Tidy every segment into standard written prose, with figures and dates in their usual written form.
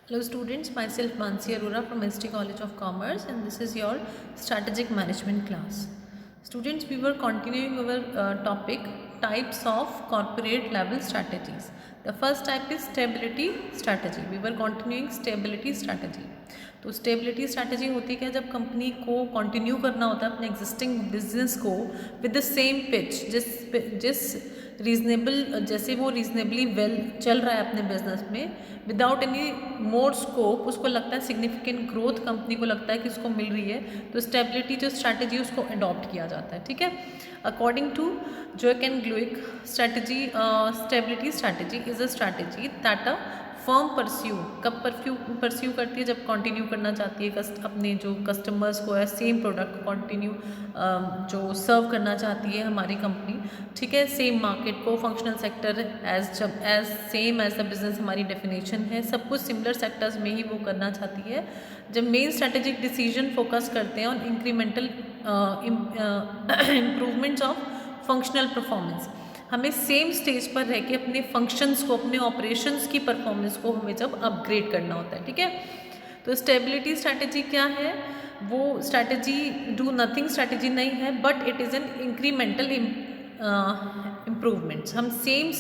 Hello students, myself Mansi Arora from ST College of Commerce, and this is your strategic management class. Students, we were continuing our topic types of corporate level strategies. The first type is stability strategy. We were continuing stability strategy. तो stability strategy होती है क्या, जब company को continue करना होता है अपने एग्जिस्टिंग बिजनेस को विद द सेम पिच, जिस रीजनेबल, जैसे वो रीजनेबली वेल चल रहा है अपने बिजनेस में, विदाउट एनी मोर स्कोप, उसको लगता है सिग्निफिकेंट ग्रोथ कंपनी को लगता है कि उसको मिल रही है, तो स्टेबिलिटी जो स्ट्रैटेजी उसको अडॉप्ट किया जाता है. ठीक है. According to Jauch and Glueck, strategy stability strategy is a strategy that a firm pursue. कब परस्यू करती है, जब कंटिन्यू करना चाहती है अपने जो कस्टमर्स को है सेम प्रोडक्ट को कंटिन्यू जो सर्व करना चाहती है हमारी कंपनी. ठीक है. सेम मार्केट को, functional sector as same as the business हमारी डेफिनेशन है, सब कुछ सिमिलर सेक्टर्स में ही वो करना चाहती है. जब मेन स्ट्रेटेजिक डिसीजन फोकस करते हैं on incremental improvements of functional performance, हमें सेम स्टेज पर रह के अपने फंक्शंस को, अपने ऑपरेशंस की परफॉर्मेंस को हमें जब अपग्रेड करना होता है. ठीक है. तो स्टेबिलिटी स्ट्रैटेजी क्या है, वो स्ट्रैटेजी डू नथिंग स्ट्रैटेजी नहीं है, but it is an incremental improvements. हम सेम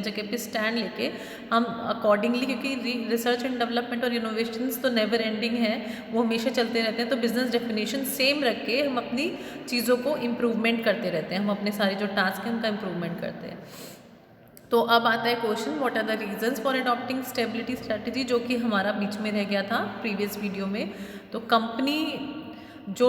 जगह पे स्टैंड लेके हम अकॉर्डिंगली, क्योंकि रिसर्च एंड डेवलपमेंट और इनोवेशंस तो नेवर एंडिंग है, वो हमेशा चलते रहते हैं, तो बिजनेस डेफिनेशन सेम रख के हम अपनी चीज़ों को इम्प्रूवमेंट करते रहते हैं, हम अपने सारे जो टास्क हैं उनका इम्प्रूवमेंट करते हैं. तो अब आता है question, what are the reasons for adopting stability strategy, जो कि हमारा बीच में रह गया था प्रीवियस वीडियो में. तो कंपनी जो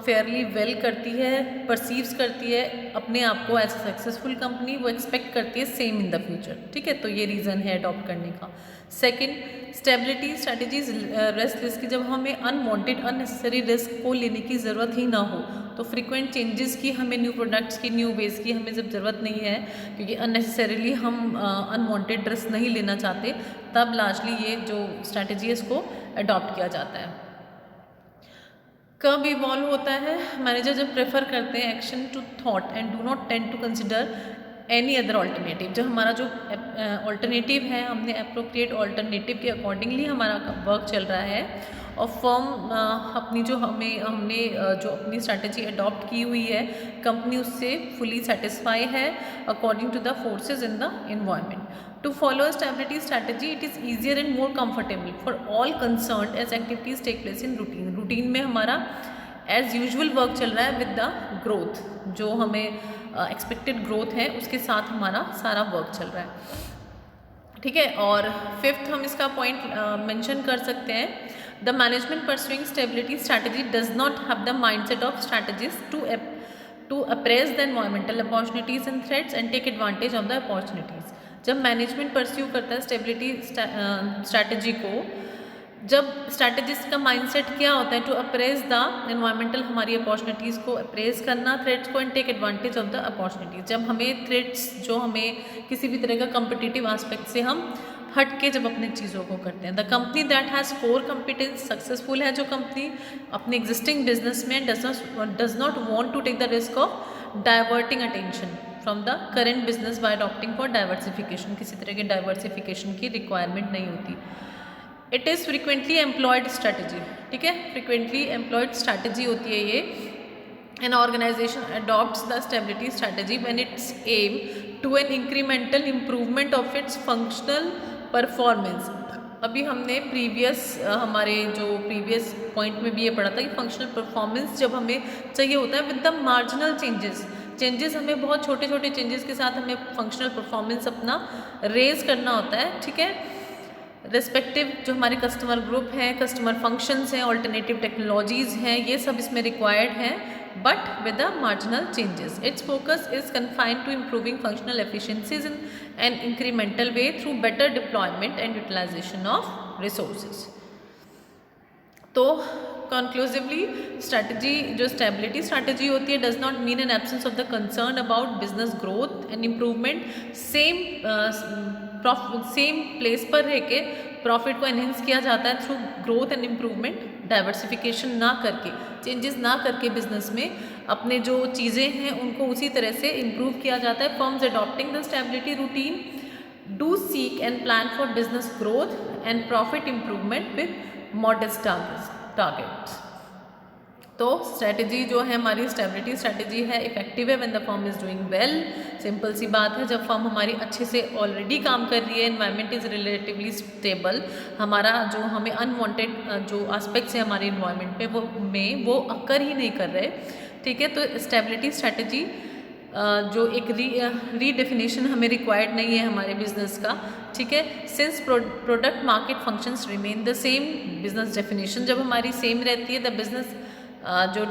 फेयरली वेल करती है, परसीव्स करती है अपने आप को एज सक्सेसफुल कंपनी, वो एक्सपेक्ट करती है सेम इन द फ्यूचर. ठीक है. तो ये रीज़न है अडॉप्ट करने का. Second, stability strategies rest risk की, जब हमें अनवांटेड अननेसेसरी रिस्क को लेने की ज़रूरत ही ना हो, तो फ्रीक्वेंट चेंजेस की, हमें न्यू प्रोडक्ट्स की, न्यू वेज की हमें जब ज़रूरत नहीं है, क्योंकि अननेसेसरीली हम अनवांटेड रिस्क नहीं लेना चाहते, तब लार्जली ये जो स्ट्रैटेजी है इसको अडॉप्ट किया जाता है. कब इवॉल्व होता है, मैनेजर जब प्रेफर करते हैं action to thought and do not tend to consider any other alternative. जब हमारा जो ऑल्टरनेटिव है, हमने अप्रोप्रिएट ऑल्टरनेटिव के अकॉर्डिंगली हमारा वर्क चल रहा है, और फर्म अपनी जो हमने जो अपनी स्ट्रैटेजी अडॉप्ट की हुई है, कंपनी उससे फुली सेटिस्फाई है according to the forces in the environment. To follow a stability strategy, it is easier and more comfortable for all concerned as activities take place in routine. Routine में हमारा as usual work चल रहा है with the growth, जो हमें expected growth है उसके साथ हमारा सारा वर्क चल रहा है. ठीक है. और फिफ्थ हम इसका पॉइंट मेंशन कर सकते हैं, the management pursuing stability strategy does not have the mindset of strategies to appraise the environmental opportunities and threats and take advantage of the opportunities. जब मैनेजमेंट परस्यू करता है स्टेबिलिटी स्ट्रैटेजी को, जब strategist का mindset क्या होता है, to appraise the environmental, हमारी अपॉर्चुनिटीज़ को अप्रेस करना, थ्रेट्स को, and take advantage of the opportunities. जब हमें थ्रेट्स, जो हमें किसी भी तरह का कम्पिटिटिव आस्पेक्ट से हम हट के जब अपने चीज़ों को करते हैं. The company that has core competence successful है, जो कंपनी अपने एग्जिस्टिंग बिजनेस में does not want to take the risk of diverting attention from the current business by adopting for diversification. किसी तरह के डाइवर्सिफिकेशन की रिक्वायरमेंट नहीं होती. It is frequently employed strategy. ठीक है. फ्रिक्वेंटली एम्प्लॉयड स्ट्रैटेजी होती है ये. An organisation adopts the stability strategy when it's aim to an incremental improvement of its functional performance. अभी हमने हमारे जो प्रीवियस पॉइंट में भी ये पढ़ा था कि फंक्शनल परफॉर्मेंस जब हमें चाहिए होता है विद द मार्जिनल चेंजेस हमें बहुत छोटे छोटे चेंजेस के साथ हमें फंक्शनल परफॉर्मेंस अपना रेज करना होता है. ठीक है. रिस्पेक्टिव जो हमारे कस्टमर ग्रुप हैं, कस्टमर फंक्शंस हैं, ऑल्टरनेटिव टेक्नोलॉजीज़ हैं, ये सब इसमें रिक्वायर्ड हैं, but with the marginal changes. Its focus is confined to improving functional efficiencies in an incremental way through better deployment and utilisation of resources. तो conclusively, strategy जो stability strategy होती है does not mean an absence of the concern about business growth and improvement. Same place पर रह के profit को enhance किया जाता है through growth and improvement. Diversification ना करके, चेंजेस ना करके बिजनेस में अपने जो चीज़ें हैं उनको उसी तरह से इम्प्रूव किया जाता है. Firms adopting the stability routine do seek and plan for business growth and profit improvement with modest targets. तो स्ट्रैटेजी जो है हमारी स्टेबिलिटी स्ट्रैटेजी है, इफेक्टिव है when the firm is doing well. Simple सी बात है, जब फर्म हमारी अच्छे से ऑलरेडी काम कर रही है, एनवायरनमेंट इज़ रिलेटिवली स्टेबल, हमारा जो हमें अनवांटेड जो एस्पेक्ट्स है हमारे इन्वायरमेंट पे वो अकर ही नहीं कर रहे, ठीक है। तो स्टेबिलिटी स्ट्रैटेजी जो एक रीडेफिनेशन हमें रिक्वायर्ड नहीं है हमारे बिजनेस का, ठीक है। Since product market functions remain the same, business definition जब हमारी सेम रहती है, द बिजनेस जो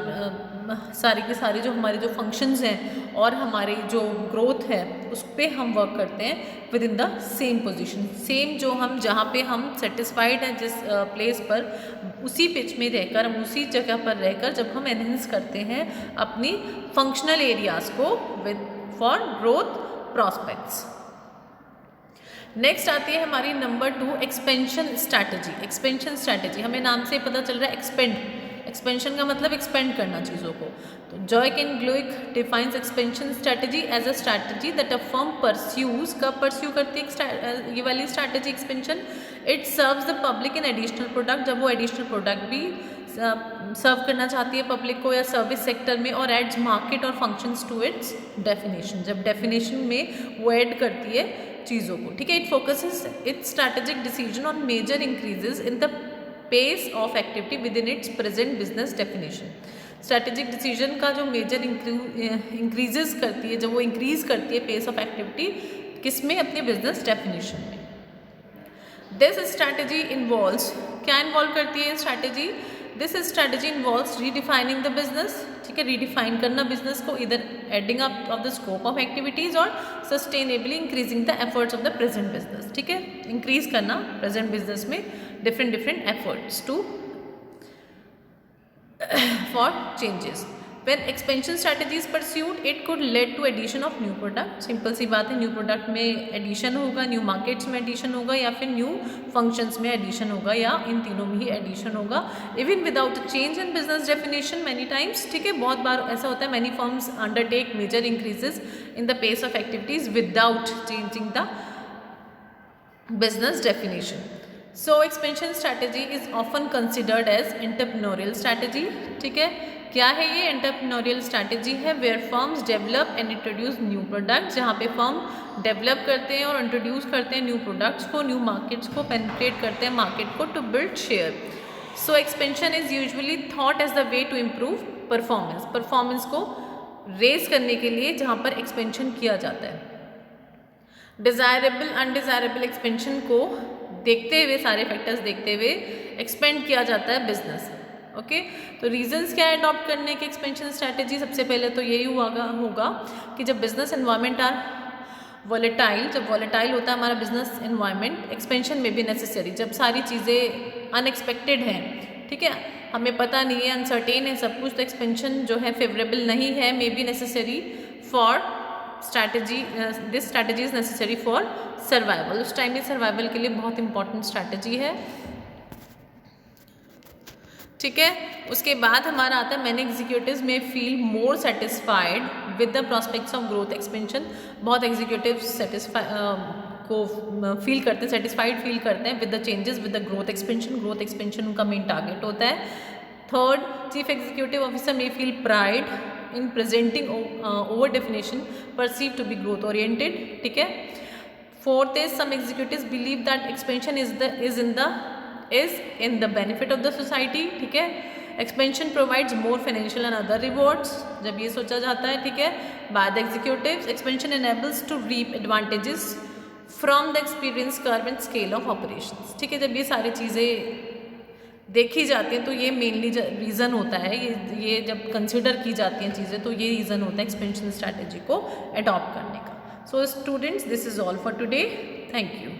सारी की सारी जो हमारे जो फंक्शंस हैं और हमारी जो ग्रोथ है उस पर हम वर्क करते हैं with in the same position, same जो हम जहाँ पे हम सेटिस्फाइड हैं जिस प्लेस पर, उसी पिच में रहकर, हम उसी जगह पर रहकर जब हम एनहेंस करते हैं अपनी फंक्शनल एरियाज़ को with for growth prospects. Next आती है हमारी number 2 expansion strategy. Expansion strategy हमें नाम से पता चल रहा है, एक्सपेंशन का मतलब एक्सपेंड करना चीज़ों को। तो Jauch and Glueck defines expansion strategy as a strategy that a firm pursues, कब परस्यू करती है ये वाली strategy expansion, it serves the public in additional product, जब वो एडिशनल प्रोडक्ट भी सर्व करना चाहती है पब्लिक को या सर्विस सेक्टर में, और एड्स मार्केट और फंक्शंस टू इट्स डेफिनेशन, जब डेफिनेशन में वो ऐड करती है चीज़ों को, ठीक है। It focuses its strategic decision on major increases in the pace of activity within its present business definition. Strategic decision का जो मेजर इंक्रीजेस करती है, जब वो इंक्रीज करती है पेस ऑफ एक्टिविटी किसमें, अपने बिजनेस डेफिनेशन में। दिस स्ट्रैटेजी इन्वॉल्व्स, क्या इन्वॉल्व करती है strategy, this strategy involves redefining the business, ठीक है, रीडिफाइन करना बिजनेस को, इधर adding up of the scope of activities और sustainably increasing the efforts of the present business, ठीक है, इंक्रीज करना प्रेजेंट बिजनेस में different efforts to for changes. When expansion strategy is pursued, it could lead to addition of new product. Simple सी बात है, new product में addition होगा, new markets में एडिशन होगा, या फिर न्यू फंक्शंस में एडिशन होगा, या इन तीनों में ही एडिशन होगा, even without a change in business definition many times, ठीक है। बहुत बार ऐसा होता है, many firms undertake major increases in the pace of activities without changing the business definition. So expansion strategy is often considered as entrepreneurial strategy, ठीक है। क्या है ये entrepreneurial strategy है, where firms develop and introduce new products, जहाँ पे firm develop करते हैं और इंट्रोड्यूस करते हैं न्यू प्रोडक्ट्स को, न्यू मार्केट्स को पेनिट्रेट करते हैं मार्केट को to build share. So expansion is usually thought as the way to improve performance, performance को रेज करने के लिए जहाँ पर एक्सपेंशन किया जाता है। डिज़ायरेबल अनडिज़ायरेबल एक्सपेंशन को देखते हुए, सारे फैक्टर्स देखते हुए एक्सपेंड किया जाता है बिजनेस, ओके। तो रीजंस क्या है अडॉप्ट करने के एक्सपेंशन स्ट्रैटेजी, सबसे पहले तो यही होगा कि जब बिजनेस एनवायरनमेंट आर वॉलेटाइल, जब वॉलेटाइल होता है हमारा बिजनेस एनवायरनमेंट, एक्सपेंशन में भी नेसेसरी, जब सारी चीज़ें अनएक्सपेक्टेड हैं, ठीक है, हमें पता नहीं है, अनसर्टेन है सब कुछ, तो एक्सपेंशन जो है फेवरेबल नहीं है, may be necessary for strategy, this strategy is necessary for survival, उस टाइम में सर्वाइवल के लिए बहुत इंपॉर्टेंट स्ट्रैटेजी है, ठीक है। उसके बाद हमारा आता है मैनी एग्जीक्यूटिव्स में feel more satisfied with the prospects of growth expansion, बहुत एग्जीक्यूटिव को फील करते हैं, सेटिस्फाइड फील करते हैं with the changes with the growth expansion, growth expansion उनका मेन टारगेट होता है। थर्ड, चीफ एग्जीक्यूटिव ऑफिसर में feel pride in presenting over definition perceived to be growth oriented, ठीक है। Fourth is some executives believe that expansion is in the benefit of the society, ठीक है। Expansion provides more financial and other rewards, जब ये सोचा जाता है, ठीक है, by the executives, expansion enables to reap advantages from the experience curve and scale of operations, ठीक है। जब ये सारी चीज़ें देखी जाती हैं तो ये मेनली रीज़न होता है, ये जब कंसिडर की जाती हैं चीज़ें तो ये रीज़न होता है एक्सपेंशन स्ट्रैटेजी को अडॉप्ट करने का। So students, this is all for today, thank you.